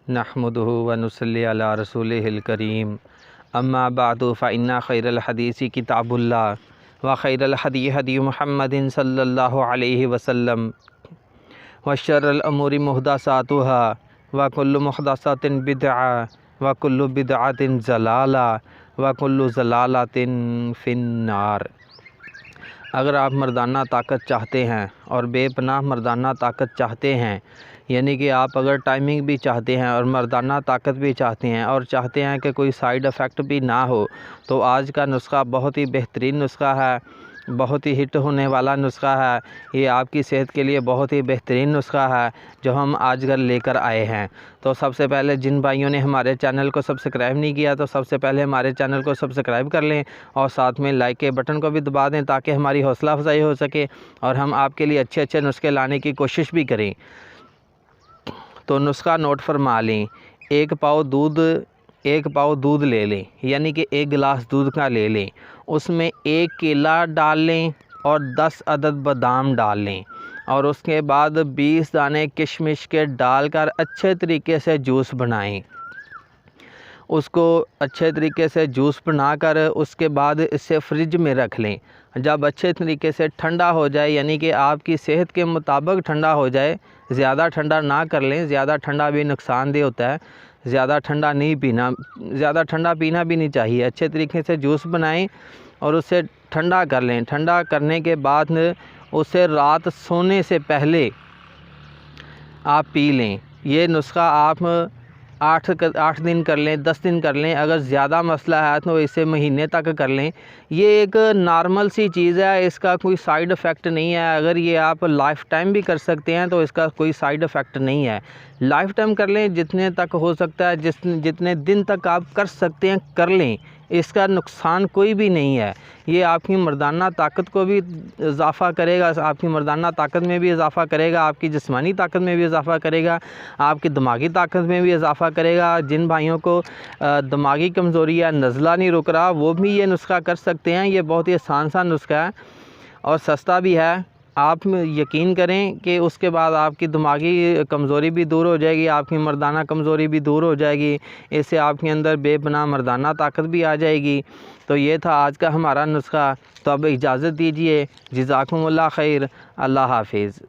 نحمده ونصلی علی رسولہ الکریم اما بعد فإن خیر الحدیث کتاب اللہ وخیر الہدی ہدی محمد صلی اللہ علیہ وسلم وشر الامور محدثاتها وکل محدثۃ بدعہ وکل بدعۃ ضلالہ وکل ضلالۃ فی النار۔ اگر آپ مردانہ طاقت چاہتے ہیں اور بے پناہ مردانہ طاقت چاہتے ہیں، یعنی کہ آپ اگر ٹائمنگ بھی چاہتے ہیں اور مردانہ طاقت بھی چاہتے ہیں اور چاہتے ہیں کہ کوئی سائیڈ افیکٹ بھی نہ ہو، تو آج کا نسخہ بہت ہی بہترین نسخہ ہے، بہت ہی ہٹ ہونے والا نسخہ ہے۔ یہ آپ کی صحت کے لیے بہت ہی بہترین نسخہ ہے جو ہم آج کل لے کر آئے ہیں۔ تو سب سے پہلے جن بھائیوں نے ہمارے چینل کو سبسکرائب نہیں کیا تو سب سے پہلے ہمارے چینل کو سبسکرائب کر لیں اور ساتھ میں لائک کے بٹن کو بھی دبا دیں تاکہ ہماری حوصلہ افزائی ہو سکے اور ہم آپ کے لیے اچھے اچھے نسخے لانے کی کوشش بھی کریں۔ تو نسخہ نوٹ فرما لیں۔ ایک پاؤ دودھ لے لیں، یعنی کہ 1 گلاس دودھ کا لے لیں، اس میں 1 کیلا ڈال لیں اور 10 عدد بادام ڈال لیں اور اس کے بعد 20 دانے کشمش کے ڈال کر اچھے طریقے سے جوس بنائیں۔ اس کو اچھے طریقے سے جوس بنا کر اس کے بعد اسے فریج میں رکھ لیں۔ جب اچھے طریقے سے ٹھنڈا ہو جائے، یعنی کہ آپ کی صحت کے مطابق ٹھنڈا ہو جائے، زیادہ ٹھنڈا نہ کر لیں، زیادہ ٹھنڈا بھی نقصان دہ ہوتا ہے، زیادہ ٹھنڈا پینا بھی نہیں چاہیے۔ اچھے طریقے سے جوس بنائیں اور اسے ٹھنڈا کر لیں۔ ٹھنڈا کرنے کے بعد اسے رات سونے سے پہلے آپ پی لیں۔ یہ نسخہ آپ 8 دن کر لیں، 10 دن کر لیں، اگر زیادہ مسئلہ ہے تو اسے مہینے تک کر لیں۔ یہ ایک نارمل سی چیز ہے، اس کا کوئی سائیڈ افیکٹ نہیں ہے۔ اگر یہ آپ لائف ٹائم بھی کر سکتے ہیں تو اس کا کوئی سائیڈ افیکٹ نہیں ہے۔ لائف ٹائم کر لیں، جتنے تک ہو سکتا ہے، جتنے دن تک آپ کر سکتے ہیں کر لیں، اس کا نقصان کوئی بھی نہیں ہے۔ یہ آپ کی مردانہ طاقت کو بھی اضافہ کرے گا، آپ کی مردانہ طاقت میں بھی اضافہ کرے گا، آپ کی جسمانی طاقت میں بھی اضافہ کرے گا، آپ کی دماغی طاقت میں بھی اضافہ کرے گا۔ جن بھائیوں کو دماغی کمزوری ہے، نزلہ نہیں رک رہا، وہ بھی یہ نسخہ کر سکتے ہیں۔ یہ بہت ہی آسان سا نسخہ ہے اور سستا بھی ہے۔ آپ یقین کریں کہ اس کے بعد آپ کی دماغی کمزوری بھی دور ہو جائے گی، آپ کی مردانہ کمزوری بھی دور ہو جائے گی، اس سے آپ کے اندر بے پناہ مردانہ طاقت بھی آ جائے گی۔ تو یہ تھا آج کا ہمارا نسخہ۔ تو اب اجازت دیجیے، جزاکم اللہ خیر، اللہ حافظ۔